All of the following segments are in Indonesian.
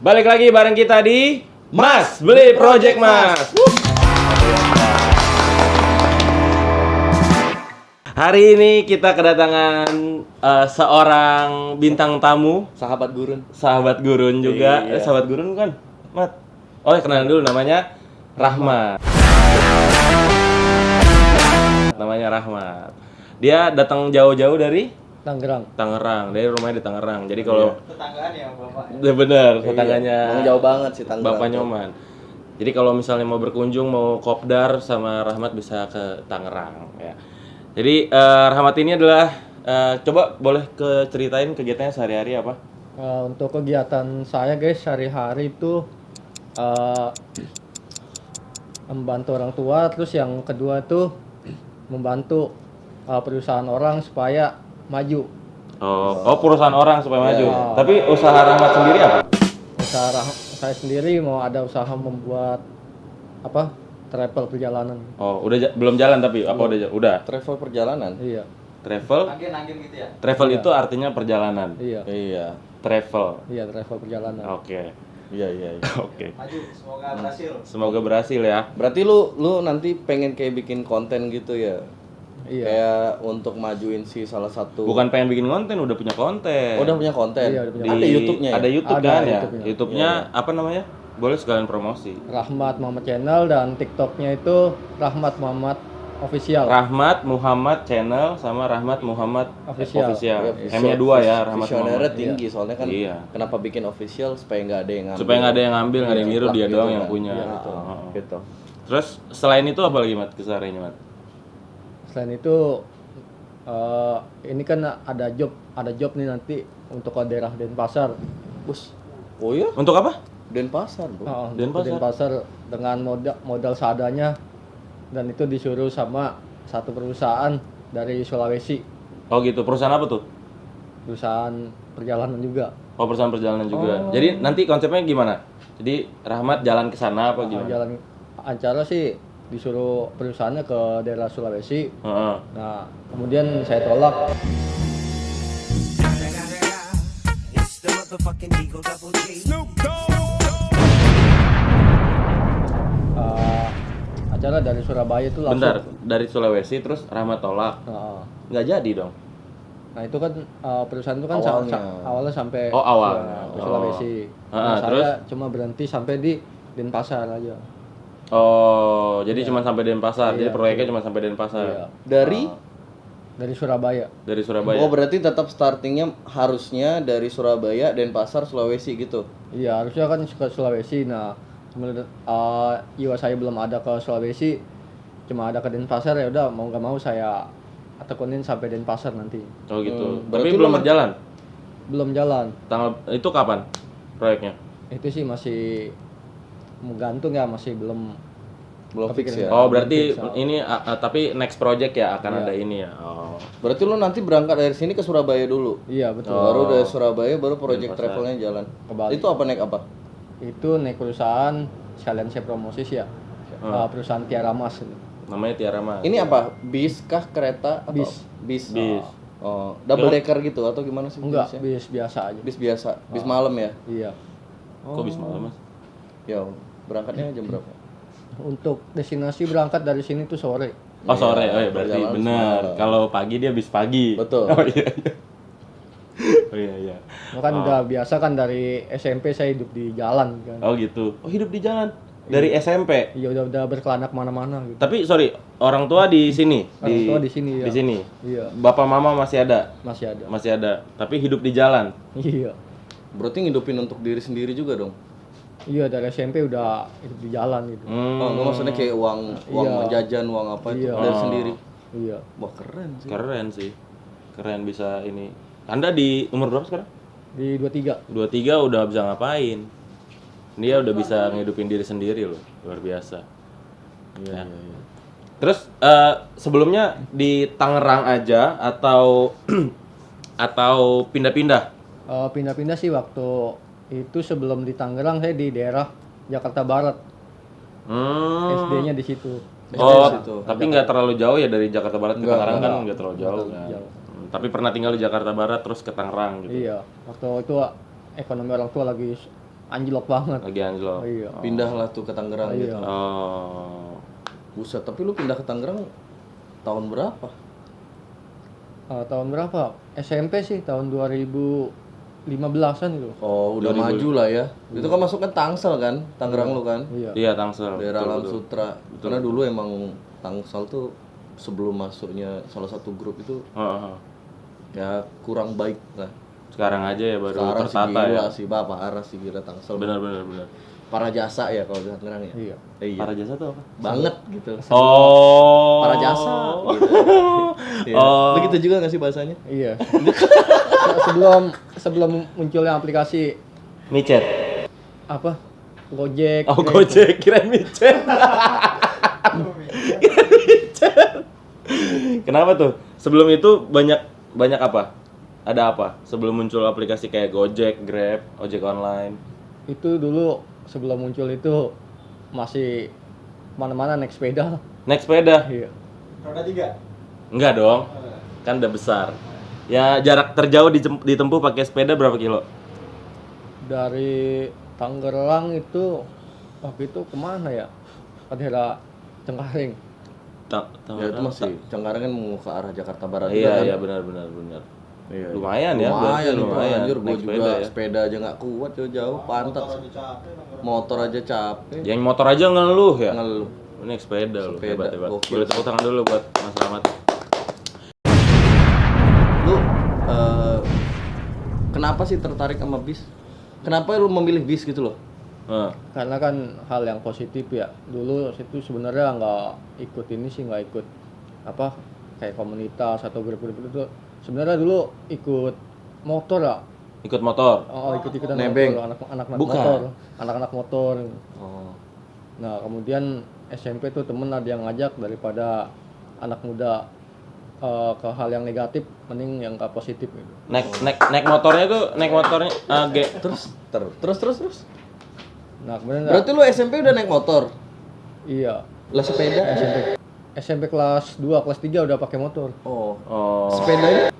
Balik lagi bareng kita di Mas Beli Project Mas. Hari ini kita kedatangan seorang bintang tamu, Sahabat gurun. sahabat gurun juga. Iya. Sahabat gurun kan, Mat? Oh, kenalan dulu, namanya Rahmat. Namanya Rahmat. Dia datang jauh-jauh dari Tangerang, dari rumahnya di Tangerang. Jadi kalau tetanggaan ya Bapak. bener, tetangganya Emang jauh banget sih Tangerang. Bapak Nyoman. Jadi kalau misalnya mau berkunjung, mau kopdar sama Rahmat bisa ke Tangerang ya. Jadi Rahmat ini adalah coba boleh ceritain kegiatannya sehari-hari apa? Untuk kegiatan saya guys sehari-hari itu membantu orang tua, terus yang kedua itu membantu perusahaan orang supaya maju. Oh perusahaan orang supaya maju. Ya. Tapi usaha Rahmat sendiri apa? Saya sendiri mau ada usaha membuat travel perjalanan. Oh belum jalan tapi apa udah? Travel perjalanan. Iya. Travel. Agen gitu ya. Travel Iya. itu artinya perjalanan. Iya. Iya. Travel. Iya, travel perjalanan. Oke. Iya. Oke. Maju, semoga berhasil. Semoga berhasil ya. Berarti lu nanti pengen kayak bikin konten gitu ya? Iya. Kayak untuk majuin si salah satu. Bukan pengen bikin konten, udah punya konten. Oh, udah punya konten. Iya, udah punya Ada YouTube-nya ya? Ada YouTube Ada kan ya? YouTube-nya. YouTube-nya Iya. apa namanya? Boleh sekalian promosi. Rahmat Muhammad Channel dan TikToknya itu Rahmat Muhammad Official. Rahmat Muhammad Channel sama Rahmat Muhammad Official. Iya, M-nya 2 ya, Rahmat Visionernya Muhammad. tinggi soalnya kan. Iya. Kenapa bikin official supaya nggak ada yang ngambil. Supaya nggak ada yang ngambil, nggak ada yang niru, dia Gitu doang kan. yang punya. Iya, betul. Oh. Gitu. Terus selain itu apa lagi Mat kesehariannya Mat? Selain itu ini kan ada job nih nanti untuk ke daerah Denpasar. Bus. Oh iya? Untuk apa? Denpasar, Bro. Denpasar. Ke Denpasar dengan modal seadanya, dan itu disuruh sama satu perusahaan dari Sulawesi, Oh gitu, perusahaan apa tuh? perusahaan perjalanan juga. Oh perusahaan perjalanan juga. Jadi nanti konsepnya gimana? Jadi Rahmat jalan ke sana apa gimana? Jalan acara sih disuruh perusahaannya ke daerah Sulawesi. Heeh. Nah, kemudian saya tolak. Acara dari Surabaya itu langsung. Bentar, dari Sulawesi terus Rahmat tolak. Nah, Nggak jadi dong. nah itu kan perusahaan itu kan awalnya sampai Oh, awalnya. ke Sulawesi. Oh. Nah, Terus? saya cuma berhenti sampai di Denpasar aja. Oh, jadi cuma sampai Denpasar. Jadi Iya. proyeknya cuma sampai Denpasar. Iya. Dari Surabaya. Dari Surabaya. Oh, berarti tetap startingnya harusnya dari Surabaya, Denpasar, Sulawesi gitu. Iya, harusnya kan ke Sulawesi. Nah, kemudian jiwa saya belum ada ke Sulawesi, cuma ada ke Denpasar, ya udah mau nggak mau saya tekunin sampai Denpasar nanti. Oh gitu. Berarti Tapi belum lu- berjalan. Belum jalan. Tanggal itu kapan proyeknya? Itu sih masih menggantung ya, masih belum Fix kepikiran. ya. Oh, berarti Fix, ya. ini tapi next project ya akan Iya. ada ini ya. Oh. Berarti lu nanti berangkat dari sini ke Surabaya dulu. Iya, betul. Baru dari Surabaya baru project Denpasar. travelnya jalan. Ke Bali. Itu apa naik apa? Itu naik perusahaan sekalian saya promosi sih ya. Perusahaan Tiara Mas itu. Namanya Tiara Mas. Ini apa? Bis kah kereta atau Bis. Bis. Bis. Oh, double decker gitu atau gimana sih? Enggak, bisnya? bis biasa aja. Bis biasa. Bis malam ya. Iya. Kok bisa malam Mas? Ya, berangkatnya jam berapa? Untuk destinasi berangkat dari sini tuh sore. Oh sore, oh ya berarti perjalanan benar. semalam. Kalau pagi dia bis pagi. Betul. Oh iya iya. Oh iya iya. Kan udah biasa kan dari SMP saya hidup di jalan kan. Oh gitu. Oh hidup di jalan dari SMP. Iya udah berkelana kemana-mana gitu. Tapi sorry, orang tua di sini. Orang tua di sini, ya. Di sini. Iya, Bapak mama masih ada. masih ada. Masih ada. Tapi hidup di jalan. Iya. Berarti ngidupin untuk diri sendiri juga dong. Iya, dari SMP udah hidup di jalan gitu. Oh, nggak maksudnya kayak uang Iya. jajan, uang apa itu Iya. dari sendiri. Iya. Wah, keren sih. Keren sih. Keren bisa ini. Anda di umur berapa sekarang? Di 23. 23 udah bisa ngapain? Dia udah bisa ngidupin diri sendiri loh. Luar biasa. Iya, Ya. iya, iya. Terus sebelumnya di Tangerang aja atau atau pindah-pindah? Pindah-pindah sih waktu itu sebelum di Tangerang saya di daerah Jakarta Barat. SD-nya di situ. Oh, situ. tapi nggak terlalu jauh ya dari Jakarta Barat ke Tangerang kan nggak terlalu jauh. terlalu kan? jauh. Tapi pernah tinggal di Jakarta Barat terus ke Tangerang gitu. Iya, waktu itu ekonomi orang tua lagi anjlok banget. Lagi anjlok. Iya. Pindahlah tuh ke Tangerang Iya. gitu. Oh. Buset, tapi lu pindah ke Tangerang tahun berapa? Tahun berapa? SMP sih, tahun 2015-an gitu. Oh, udah 2000. maju lah ya. Itu kan masuk kan Tangsel kan, Tangerang lu kan? Iya. Iya, Tangsel. Daerah Betul, Alam betul. Sutra. Karena dulu emang Tangsel tuh sebelum masuknya salah satu grup itu Heeh. ya kurang baik lah. Sekarang aja ya baru Sekarang sih tertata gila ya. sih, Bapak parah sih gila Tangsel. Benar benar benar. Para jasa ya kalau di Tangerang ya. Iya. Iya. Para jasa tuh apa? Banget gitu. Oh. Para jasa gitu. Iya. Oh. Begitu juga nggak sih bahasanya? Iya. sebelum munculnya aplikasi Micet. apa? Gojek. Oh, Grab. Gojek kirain micet. Kirain micet. Kenapa tuh? Sebelum itu banyak apa? Ada apa? Sebelum muncul aplikasi kayak Gojek, Grab, ojek online. Itu dulu sebelum muncul itu masih mana-mana naik sepeda. Naik sepeda? Iya. Roda 3. Enggak dong. Kan udah besar. Ya jarak terjauh ditempuh pakai sepeda berapa kilo? Dari Tangerang itu waktu itu kemana ya? Ke daerah Cengkareng. Ya itu masih Cengkareng kan mau ke arah Jakarta Barat juga Iya kan? iya benar. Iya. Lumayan ya, berarti Lumayan itu lumayan. anjir, gue Naik juga sepeda ya. sepeda aja nggak kuat jauh-jauh, pantat. Motor aja capek. Yang motor aja ngeluh ya. Ngeluh. Naik sepeda loh, Sepeda, hebat. gokil. Boleh tepuk tangan dulu buat Mas Rahmat. Lu kenapa sih tertarik sama bis? Kenapa lu memilih bis gitu loh? Heeh. Karena kan hal yang positif ya. Dulu itu sebenarnya nggak ikut ini sih, nggak ikut apa kayak komunitas atau grup-grup itu. Sebenarnya dulu ikut motor ya. Ikut motor. Oh, ikut-ikutan Nebeng. motor, anak-anak Bukan. motor. Anak-anak motor. Oh. Nah, kemudian SMP tuh temen ada yang ngajak daripada anak muda ke hal yang negatif, mending yang ke positif gitu. Naik motornya tuh Terus. Nah, kemudian Berarti lu SMP udah naik motor? iya, Lah sepeda? SMP kelas 2, kelas 3 udah pakai motor. Oh. Oh. Sepedanya?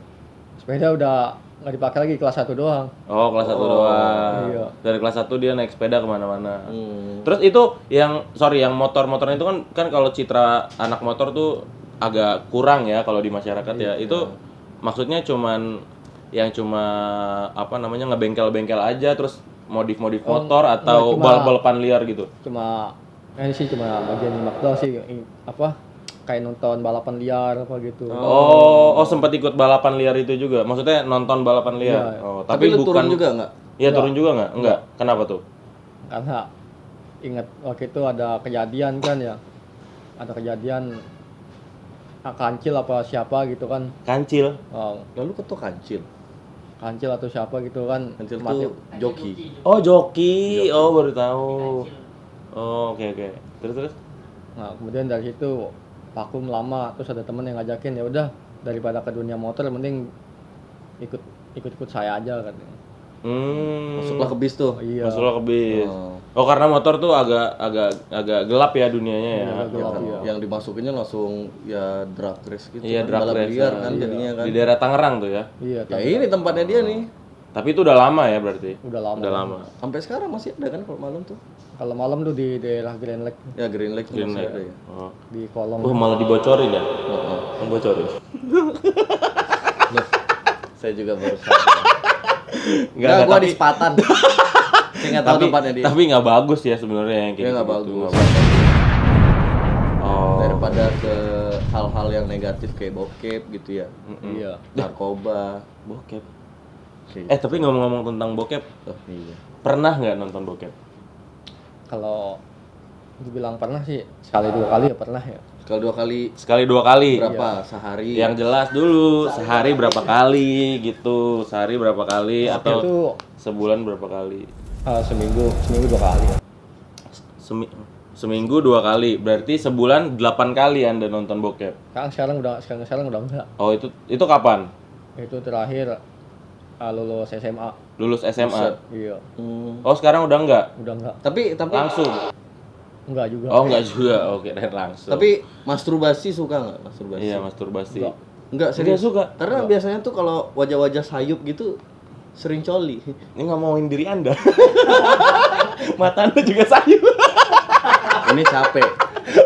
Sepeda udah nggak dipakai lagi, kelas 1 doang. Oh, kelas 1 doang. Iya. Dari kelas 1 dia naik sepeda kemana-mana. Hmm. Terus itu yang motor-motornya itu kan kalau citra anak motor tuh agak kurang ya kalau di masyarakat ya. Itu maksudnya cuma apa namanya ngebengkel-bengkel aja terus modif-modif motor atau cuma- balap-balapan liar gitu. Cuma ini sih cuma bagian nyimak doang sih, apa kayak nonton balapan liar apa gitu. Oh, sempat ikut balapan liar itu juga. Maksudnya nonton balapan liar. Iya. Oh, Tapi lu bukan turun juga nggak? Iya, turun juga nggak? Enggak. Kenapa tuh? Karena ingat waktu itu ada kejadian kan ya, ada kejadian kancil apa siapa gitu kan. Kancil. Lalu ketua kancil. Kancil atau siapa gitu kan. Kancil mati. tuh joki. Oh, joki. Oh, baru tahu. Oh, oke. Terus. Nah, kemudian dari situ vakum lama, terus ada temen yang ngajakin, ya udah daripada ke dunia motor mending ikut saya aja katanya. Masuklah ke bis tuh. Iya. Masuklah ke bis. Oh. Oh, karena motor tuh agak gelap ya dunianya ya. Iya, gelap, iya. Yang dimasukinnya langsung ya drag race gitu. Iya, kan, drag balap race. liar Nah, kan iya. jadinya kan. Di daerah Tangerang tuh ya. Iya, Ya ini tempatnya dia nih. Tapi itu udah lama ya berarti. udah lama. Udah lama. Sampai sekarang masih ada kan kalau malam tuh. Kalau malam tuh di daerah Grand Lake, Ya Green Lake tuh Green masih Lake. ada ya. Oh. di kolong. Malah dibocorin ya? Heeh. Membocorin. Loh, saya juga baru sadar. Enggak, Gua tapi di Sepatan. Saya nggak tahu tempatnya dia. tapi nggak bagus ya sebenarnya yang kayak Dia nggak gitu. bagus. Nggak bagus. Oh. Daripada ke hal-hal yang negatif kayak bokep gitu ya. Iya. Narkoba. Bokep. Kayak Tapi ngomong-ngomong tentang bokep, oh, iya. pernah nggak nonton bokep? Kalau dibilang pernah sih sekali dua kali ya pernah ya. Kalau 2 kali Sekali 2 kali. berapa sehari? Yang jelas dulu, sehari berapa kali gitu, sehari berapa kali Waktu atau itu sebulan berapa kali? seminggu 2 kali ya. Seminggu 2 kali, berarti sebulan 8 kali Anda nonton bokep. Sekarang udah enggak. Oh, itu kapan? Itu terakhir lulus SMA. Lulus SMA. Iya, Oh, sekarang udah enggak? udah enggak. Tapi Langsung. Enggak juga. Oh, enggak juga. Oke, dan langsung. tapi masturbasi suka nggak masturbasi? iya, masturbasi. Enggak. Enggak serius Enggak suka. Karena biasanya tuh kalau wajah-wajah sayup gitu Sering coli. Ini ngomongin diri Anda. Mata Anda juga sayu. Ini capek.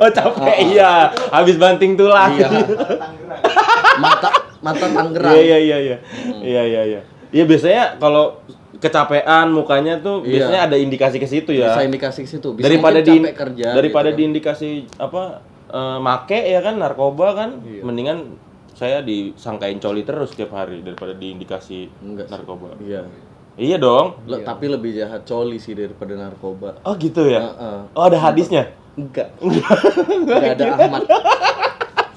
Oh capek, iya. Habis banting tulang. Iya. Tangerang. Mata Tangerang. Iya. Iya biasanya kalau kecapean mukanya tuh Iya. biasanya ada indikasi ke situ ya. Bisa indikasi ke situ. Bisa Daripada mungkin capek kerja. daripada gitu kan. diindikasi make ya kan narkoba kan, Iya. mendingan saya disangkain coli terus tiap hari daripada diindikasi Enggak sih. narkoba. Iya. Iya dong. Tapi lebih jahat coli sih daripada narkoba. Oh gitu ya. Heeh. Oh ada hadisnya. Enggak. Enggak ada Ahmad.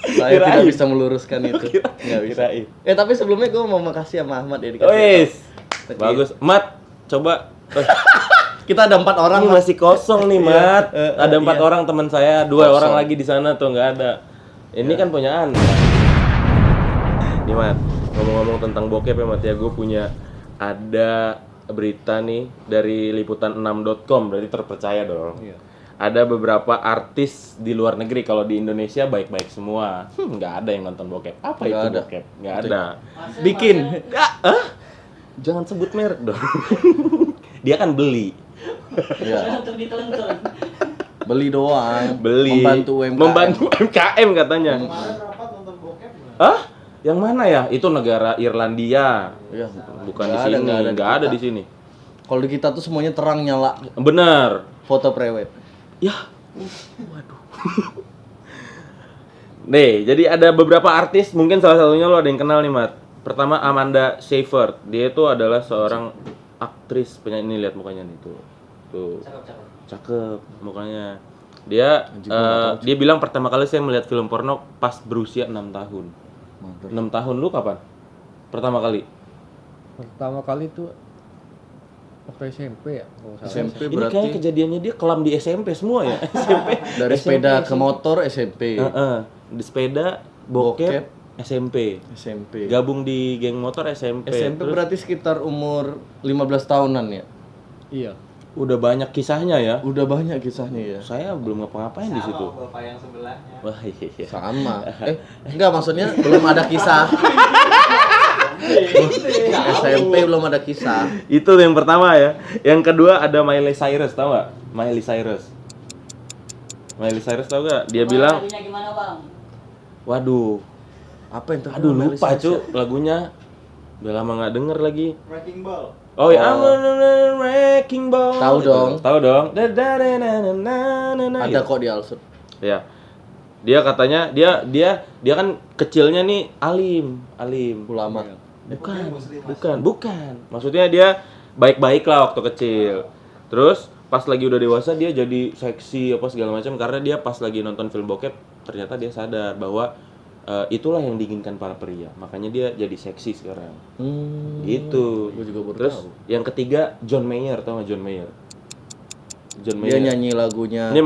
Saya Kirain. tidak bisa meluruskan itu. Enggak bisa. Kirain. Tapi sebelumnya gue mau makasih sama Ahmad ya dikasih Wes. tahu. Bagus. Mat, coba. Kita ada 4 orang. Ini masih kosong nih, Mat. Iya. Ada 4 Iya. orang teman saya, 2 Kosong. orang lagi di sana tuh nggak ada. Ini kan punya Anda. Nih, Mat. Ngomong-ngomong tentang bokep ya, Mat ya, gue punya ada berita nih dari liputan6.com, berarti terpercaya dong. Iya. Ada beberapa artis di luar negeri, kalau di Indonesia baik-baik semua. Nggak ada yang nonton bokep. Apa Nggak itu ada. bokep? Nggak ada. Bikin. Jangan sebut merek dong. Dia kan beli. Iya. Beli doang. Beli. Membantu UMKM. Membantu UMKM katanya. Kemarin rapat nonton bokep nggak? Hah? Yang mana ya? Itu negara Irlandia. Iya. Bukan di Nggak ada, sini. nggak ada di Nggak ada kita. di sini. Kalau di kita tuh semuanya terang nyala. Bener. Foto prewed. Ya. Waduh. Nih, jadi ada beberapa artis, mungkin salah satunya lo ada yang kenal nih, Mat. Pertama Amanda Seyfried. Dia itu adalah seorang aktris penyanyi, lihat mukanya nih tuh. Tuh. Cakep mukanya. Dia dia bilang pertama kali saya melihat film porno pas berusia 6 tahun. 6 tahun lu kapan? Pertama kali. Pertama kali tuh waktu SMP ya, kalau nggak salah. SMP Ini berarti kayak kejadiannya dia kelam di SMP semua ya. SMP. dari sepeda ke motor SMP. Heeh. Di sepeda, bokep, Bokep. SMP. SMP. Gabung di geng motor SMP. SMP Terus berarti sekitar umur 15 tahunan ya. Iya. udah banyak kisahnya ya. Udah banyak kisahnya ya. Saya belum ngapa-ngapain di situ. Sama bapak yang sebelahnya. Wah, iya. Sama. Enggak maksudnya belum ada kisah. SMP belum ada kisah. Itu yang pertama ya. Yang kedua ada Miley Cyrus, tahu nggak? Miley Cyrus. Miley Cyrus tahu nggak? Dia bilang, lagunya gimana, Bang? waduh, Apa yang aduh lupa cu lagunya. Udah lama nggak denger lagi. Wrecking Ball. Oh ya, I'm on a wrecking ball. Tahu dong. Tahu dong. Ada Ada kok di Alsut. Ya. Dia katanya dia kan kecilnya nih alim. Ulama. Bukan. Maksudnya dia baik-baik lah waktu kecil. Terus pas lagi udah dewasa dia jadi seksi apa segala macam karena dia pas lagi nonton film bokep ternyata dia sadar bahwa itulah yang diinginkan para pria. Makanya dia jadi seksi sekarang. Gitu. Gue juga baru Terus tahu. yang ketiga John Mayer, tau gak John Mayer? John Dia Mayer. nyanyi lagunya. Ini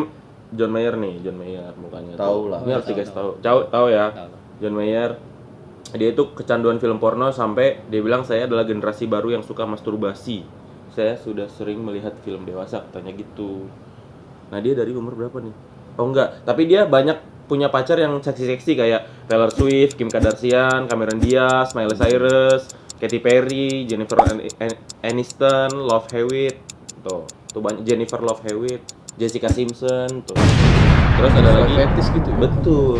John Mayer nih, John Mayer mukanya. Tahu lah. Ini harus guys tahu. Tahu ya. John Mayer. Dia itu kecanduan film porno sampai dia bilang saya adalah generasi baru yang suka masturbasi. Saya sudah sering melihat film dewasa katanya gitu. Nah, dia dari umur berapa nih? Oh enggak, tapi dia banyak punya pacar yang seksi-seksi kayak Taylor Swift, Kim Kardashian, Cameron Diaz, Miley Cyrus, Katy Perry, Jennifer Aniston, Love Hewitt, tuh banyak Jennifer Love Hewitt, Jessica Simpson, tuh. Terus ada lagi, Fetis gitu ya? betul,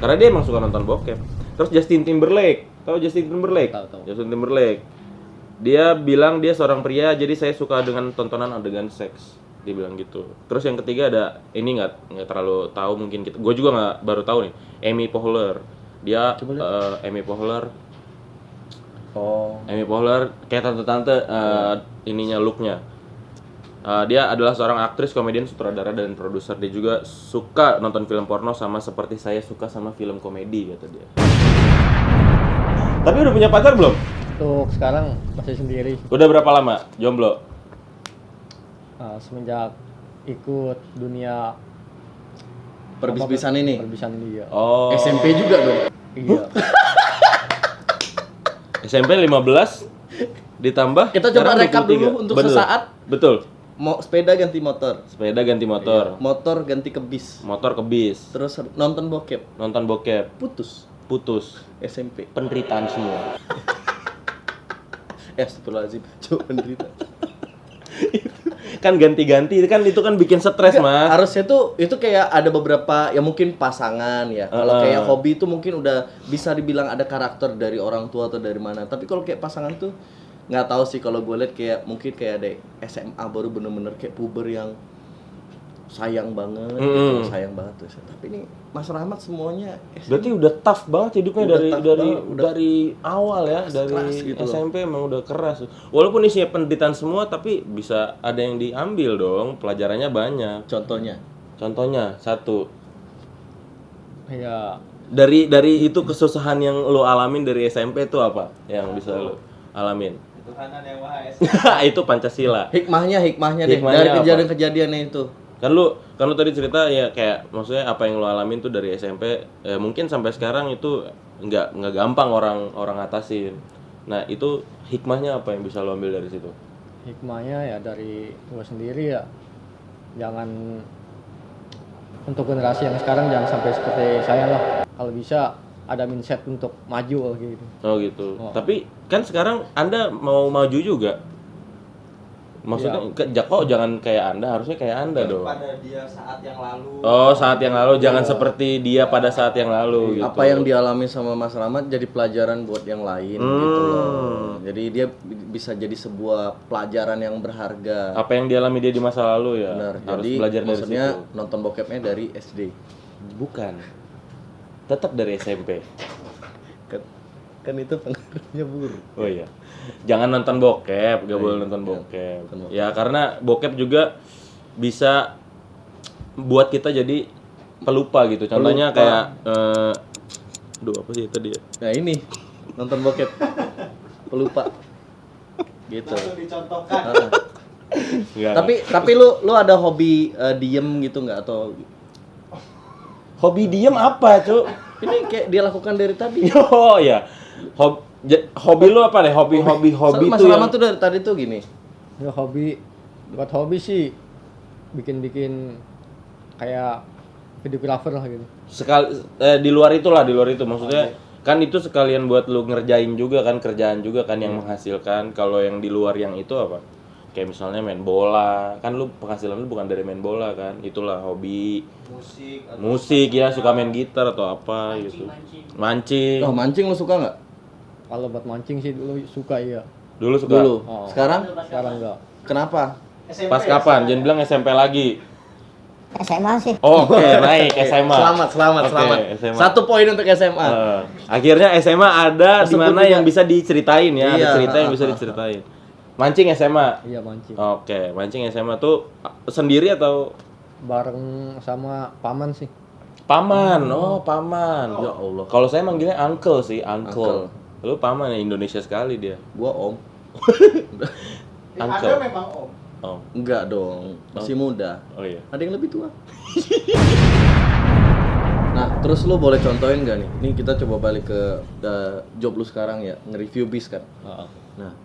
karena dia emang suka nonton bokep. Terus Justin Timberlake, tahu Justin Timberlake? Tahu. Justin Timberlake, dia bilang dia seorang pria, jadi saya suka dengan tontonan adegan seks. Dia bilang gitu. Terus yang ketiga ada ini nggak terlalu tahu mungkin kita. Gue juga nggak baru tahu nih. Amy Poehler. Dia Amy Poehler. Oh. Amy Poehler kayak tante-tante ininya looknya. Dia adalah seorang aktris, komedian, sutradara dan produser. Dia juga suka nonton film porno sama seperti saya suka sama film komedi kata dia. Tapi udah punya pacar belum? Untuk sekarang masih sendiri. Udah berapa lama jomblo? Semenjak ikut dunia Perbis-bisan ini. perbisan ini ya. Oh. SMP juga dong. Iya. SMP 15 ditambah Kita coba sekarang rekap 23. dulu untuk Betul. sesaat. Betul. Mau sepeda ganti motor. Sepeda ganti motor. Motor ganti ke bis. Motor ke bis. Terus nonton bokep. Nonton bokep. Putus. Putus. SMP. Penderitaan semua. Astagfirullahaladzim, cuk penderita. Kan ganti-ganti itu kan bikin stres, Mas. Harusnya tuh itu kayak ada beberapa ya mungkin pasangan ya. Kalau kayak hobi itu mungkin udah bisa dibilang ada karakter dari orang tua atau dari mana. Tapi kalau kayak pasangan tuh nggak tahu sih, kalau gue lihat kayak mungkin kayak ada SMA baru bener-bener kayak puber yang sayang banget gitu, sayang banget tuh. Tapi ini Mas Rahmat semuanya Berarti udah tough banget hidupnya Udah tough banget, dari awal ya, dari keras gitu loh. SMP emang udah keras. Walaupun isinya penderitaan semua tapi bisa ada yang diambil dong, pelajarannya banyak. Contohnya satu. Ya Dari itu kesusahan yang lo alamin dari SMP itu apa yang bisa lo alamin? Ketuhanan yang Maha Esa. Itu Pancasila. Hikmahnya deh Hikmahnya dari apa? kejadian-kejadiannya itu. Kan lu tadi cerita ya kayak maksudnya apa yang lo alamin tuh dari SMP mungkin sampai sekarang itu nggak gampang orang atasin. Nah, itu hikmahnya apa yang bisa lo ambil dari situ? hikmahnya ya dari gue sendiri ya, jangan, untuk generasi yang sekarang jangan sampai seperti saya lah. Kalau bisa ada mindset untuk maju gitu. Oh gitu. Oh. Tapi kan sekarang Anda mau maju juga. Maksudnya kok jangan kayak Anda, harusnya kayak Anda dong. Pada dia saat yang lalu. Oh, saat yang lalu jangan seperti dia pada saat yang lalu gitu. Apa yang dialami sama Mas Rahmat jadi pelajaran buat yang lain gitu loh. Jadi dia bisa jadi sebuah pelajaran yang berharga. Apa yang dialami dia di masa lalu ya. Benar. Harus Jadi belajar dari maksudnya situ. nonton bokepnya dari SD. Bukan. Tetap dari SMP. Kan itu pengaruhnya buruk. Oh iya. Jangan nonton bokep, gak boleh nonton bokep. Ya karena bokep juga bisa buat kita jadi pelupa gitu. Contohnya kayak apa sih tadi ya? Nah ini nonton bokep pelupa gitu. Langsung dicontohkan. Enggak. Tapi lu ada hobi diem gitu nggak, atau hobi diem apa, Cuk? ini kayak dia lakukan dari tadi? Oh ya. Hobi lu apa deh? Hobi Mas tuh Rahmat tuh dari tadi tuh gini. Ya buat hobi sih bikin kayak videographer lah gitu. sekali di luar itu maksudnya kan itu sekalian buat lu ngerjain juga kan, kerjaan juga kan yang menghasilkan. Kalau yang di luar yang itu apa? Kayak misalnya main bola, kan lu penghasilan lu bukan dari main bola kan, itulah hobi. Musik ya, suka main gitar atau apa gitu. Mancing. Oh, mancing lu suka nggak? Kalau buat mancing sih dulu suka iya. Dulu suka. Dulu. Oh. Sekarang Sekarang enggak. kenapa? SMP, Pas kapan? Jangan bilang SMP lagi. SMA sih. Oh, oke, naik SMA. Selamat. Oke, SMA. 1 poin untuk SMA. Akhirnya SMA ada di Tersebut mana juga. yang bisa diceritain ya, ada Iya, cerita yang bisa diceritain. Mancing SMA. Iya mancing. Oke, mancing SMA tuh sendiri atau Bareng sama paman sih. paman? Oh, paman. Ya Allah. Kalau saya manggilnya uncle sih, uncle. Uncle. Lu paman ya, Indonesia sekali dia. Gua om. Uncle. Anda memang om. Oh, Enggak dong, masih muda. oh iya. Ada yang lebih tua. Nah, terus lu boleh contohin nggak nih? Ini kita coba balik ke job lu sekarang ya, nge-review bis kan. Nah,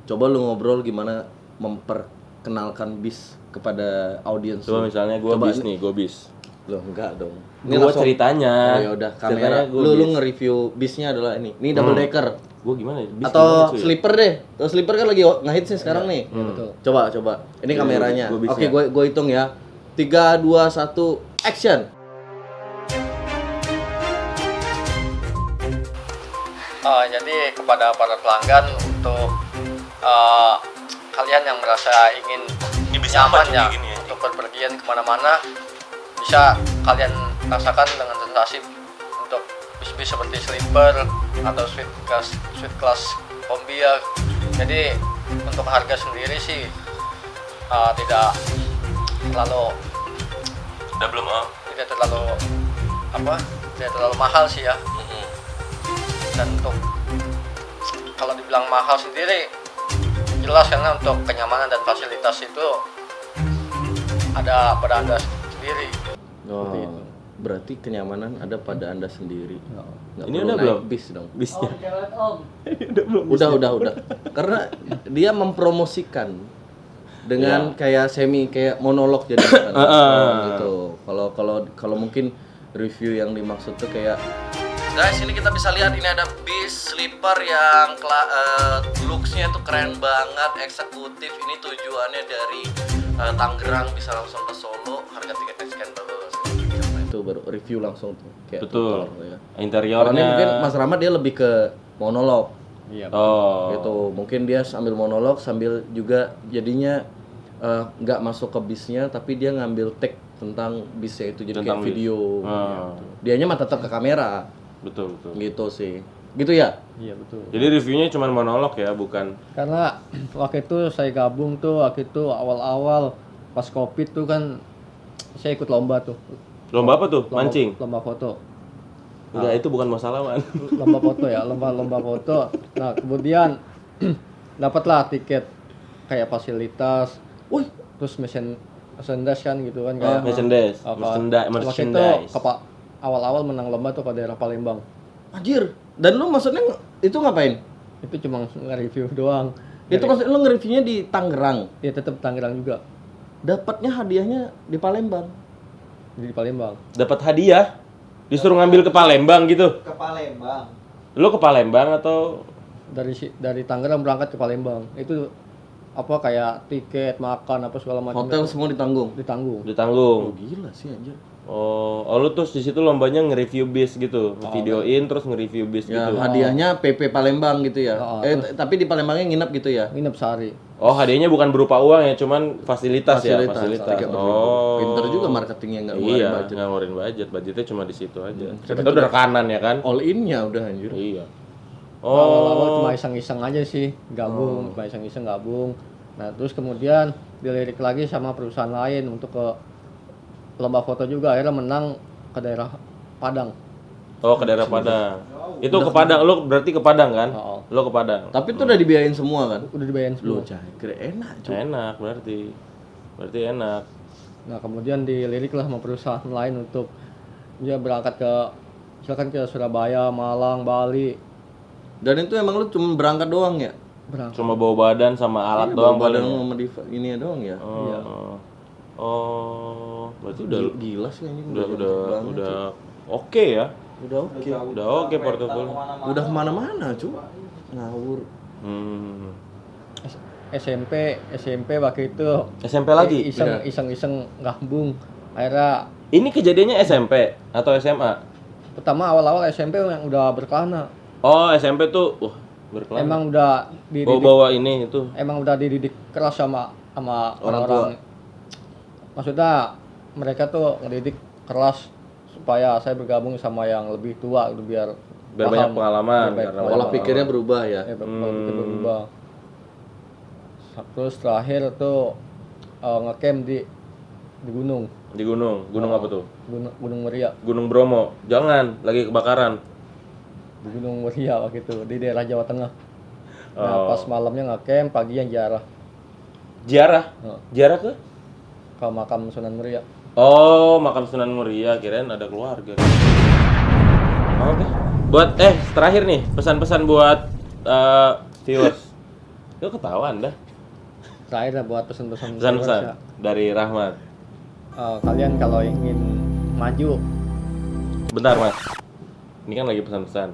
coba lu ngobrol gimana memperkenalkan bis kepada audiens. Coba lu. misalnya gua Coba bis nih, gua bis. Loh, enggak dong. Gua ceritanya. Oh, ya udah, Ceritanya kamera. gua Lu bis. nge-review bisnya adalah ini. Ini double decker. Gua gimana ya? Bis Atau gimana, cuy? sleeper deh. Atau sleeper kan lagi ngehits nih sekarang nih. Betul. Coba. Ini kameranya. gua bisa. Oke, gue hitung ya. 3 2 1 action. Jadi kepada para pelanggan untuk kalian yang merasa ingin nyaman ya untuk berpergian kemana-mana, bisa kalian rasakan dengan sensasi untuk bis-bis seperti sleeper atau suite class kombi ya. Jadi untuk harga sendiri sih tidak terlalu tidak terlalu mahal sih ya. Dan untuk kalau dibilang mahal sendiri jelas, karena untuk kenyamanan dan fasilitas itu ada pada Anda sendiri. Oh, berarti kenyamanan ada pada Anda sendiri. Nggak Ini perlu udah naik belum? bis dong. Bisnya. Udah. Karena dia mempromosikan dengan kayak kayak monolog jadi gitu. Kalau mungkin review yang dimaksud tuh kayak Guys, ini kita bisa lihat ini ada bis sleeper yang looks-nya tuh keren banget, eksekutif. Ini tujuannya dari Tangerang bisa langsung ke Solo. Harga tiketnya sekian berapa? Itu baru review langsung tuh. Kayak Betul. tutor, ya. Interiornya. Ini mungkin Mas Rahmat dia lebih ke monolog. Iya. Oh. Gitu. Mungkin dia sambil monolog sambil juga jadinya nggak masuk ke bisnya, tapi dia ngambil take tentang bisnya itu jadi Tentang kayak bis. video. Ah. Gitu. Dianya mah tetap ke kamera. Betul. Gitu sih. Gitu ya? Iya betul. Jadi reviewnya cuma monolog ya, bukan. Karena waktu itu saya gabung tuh, waktu itu awal-awal pas Covid tuh kan saya ikut lomba tuh. Lomba apa tuh? Mancing. Lomba foto. Enggak, itu bukan masalah, Man. Lomba foto ya, lomba foto. Nah, kemudian dapatlah tiket kayak fasilitas, Wih, terus merchandise kan gitu kan kayak Merchandise. Merchandise. Awal-awal menang lomba tuh ke daerah Palembang. anjir. Dan lu maksudnya itu ngapain? Itu cuma nge-review doang. Itu maksudnya lu nge-reviewnya di Tangerang. Ya tetap Tangerang juga. Dapatnya hadiahnya di Palembang. Di Palembang. Dapat hadiah. Disuruh ngambil ke Palembang gitu. Ke Palembang. Lu ke Palembang atau Dari Tangerang berangkat ke Palembang. Itu apa kayak tiket, makan apa segala macam. Hotel semua ditanggung. ditanggung. ditanggung? Gila sih anjir. Oh, lu terus di situ lombanya nge-review bis gitu. Videoin terus nge-review bis Ya, gitu. hadiahnya PP Palembang gitu ya. Oh, Tapi di Palembangnya nginep gitu ya. Nginep sehari. Oh, hadiahnya bukan berupa uang ya, cuman fasilitas ya, Fasilitas. fasilitas. Tiket Oh. Pinter juga marketingnya nggak Iya, ngeluarin budget. nggak ngeluarin budget. Budgetnya cuma di situ aja. Itu udah rekanan ya kan? All in-nya udah anjir. Iya. Awal-awal Oh. cuma iseng-iseng aja sih, gabung, cuma iseng-iseng gabung. Nah, terus kemudian dilirik lagi sama perusahaan lain untuk ke lomba foto juga, akhirnya menang ke daerah Padang. Oh, ke daerah Padang. Itu ke Padang, lu berarti ke Padang kan? Oh. Lu ke Padang. Tapi itu udah dibiayain semua kan? Udah dibayarin Lu semua. cah, kira enak cuy. Enak berarti. Berarti enak. Nah, kemudian dilirik lah sama perusahaan lain untuk dia berangkat ke misalkan ke Surabaya, Malang, Bali. Dan itu emang lu cuma berangkat doang ya? Berangkat. Cuma bawa badan sama alat Iya, doang bawa badan paling. sama ini doang ya. Oh. Iya. Oh, berarti udah Gila sih anjing. udah oke ya. Udah oke. Udah oke portofolio. Udah kemana-mana cuy. Ngawur. Hmm. SMP waktu itu SMP lagi? iseng gabung. Akhirnya Ini kejadiannya SMP atau SMA? pertama awal-awal SMP yang udah berkelana. Oh, SMP tuh berkelana. Emang udah dididik, bawa ini itu. emang udah dididik keras sama orang-orang. Maksudnya mereka tuh ngedidik keras supaya saya bergabung sama yang lebih tua biar Banyak pengalaman. biar banyak karena Pola banyak pikirnya berubah ya. pola pikir berubah. Terus terakhir tuh ngecamp di gunung, di gunung apa tuh? Gunung Muria, Gunung Bromo. Jangan, lagi kebakaran. di Gunung Muria waktu itu di daerah Jawa Tengah. Nah, Oh. pas malamnya ngecamp, paginya ziarah Ziarah. Oh. Ziarah ke? ke makam Sunan Muria. Oh, makam Sunan Muria, kirain ada keluarga. Oke. Buat terakhir nih, pesan-pesan buat viewers. Lu ketawa Anda. Terakhir buat pesan-pesan Pesan-pesan viewers ya. dari Rahmat. Kalian kalau ingin maju, Bentar, Mas. Ini kan lagi pesan-pesan.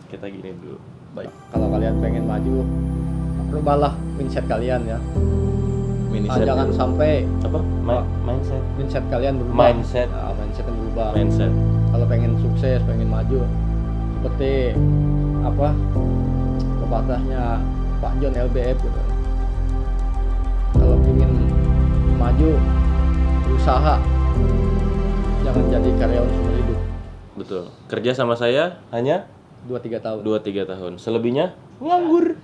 Kita gini dulu. Baik. kalau kalian pengen maju, rubahlah mindset kalian ya. Jangan sampai Apa? Mindset. mindset kalian berubah. Mindset. Mindsetnya berubah. Mindset. Kalau pengen sukses, pengen maju, seperti apa pepatahnya Pak John LBF gitu. Kalau ingin maju, berusaha, jangan jadi karyawan seumur hidup. Betul. Kerja sama saya hanya 2-3 tahun. 2-3 tahun. Selebihnya nganggur.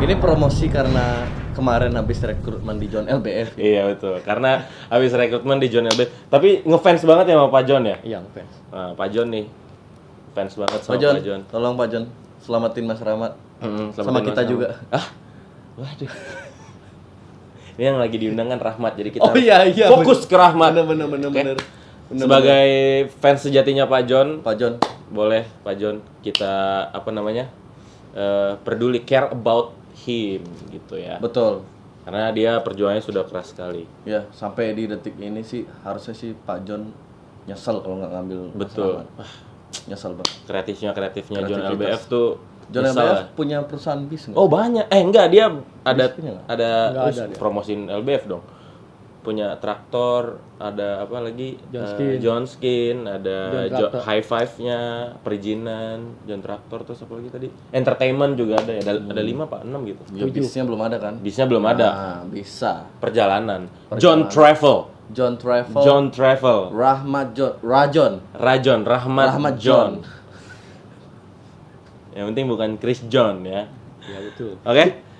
Ini promosi karena kemarin habis rekrutmen di John LBF. Iya betul. Karena habis rekrutmen di John LB. Tapi ngefans banget ya sama Pak John ya. Iya, fans. Nah, Pak John nih fans banget sama Pak John, Pak John. tolong Pak John, selamatin Mas Rahmat. Selamatin Sama kita Mas juga. Rahmat. Waduh. Ini yang lagi diundang kan Rahmat. Jadi kita Oh iya iya. fokus ke Rahmat. Bener. Sebagai fans sejatinya Pak John, Pak John, boleh Pak John kita peduli, care about him gitu ya. betul. Karena dia perjuangannya sudah keras sekali. Ya, sampai di detik ini sih harusnya sih Pak John nyesel kalau nggak ngambil Mas Betul. Rahmat. Nyesel banget. Kreatifnya John Kreativitas. LBF tuh John nyesel LBF lah. punya perusahaan bis nggak? Oh banyak. Enggak, dia ada Bis punya nggak? ada, Nggak wis, ada dia. promosiin LBF dong. Punya traktor, ada apa lagi? John Skin. John Skin, ada John Traktor. High Five-nya, perizinan, John Traktor, terus apa lagi tadi? Entertainment juga ada ya. Ada 5 apa 6 gitu. Ya, bisnya belum ada kan? Bisnya belum ada. Nah, bisa. Perjalanan. John Travel. John Travel. John Travel. Rahmat Rajon. Rahmat John. Yang penting bukan Chris John ya. Ya betul. Oke.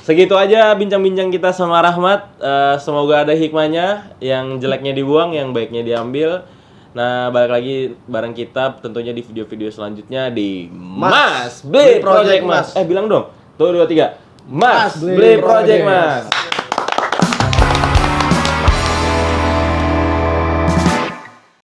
Segitu aja bincang-bincang kita sama Rahmat. Semoga ada hikmahnya, yang jeleknya dibuang, yang baiknya diambil. Nah, balik lagi bareng kita tentunya di video-video selanjutnya di Mas Beli Project Mas. Bilang dong. Tuh 2 3. Mas Beli Project Mas.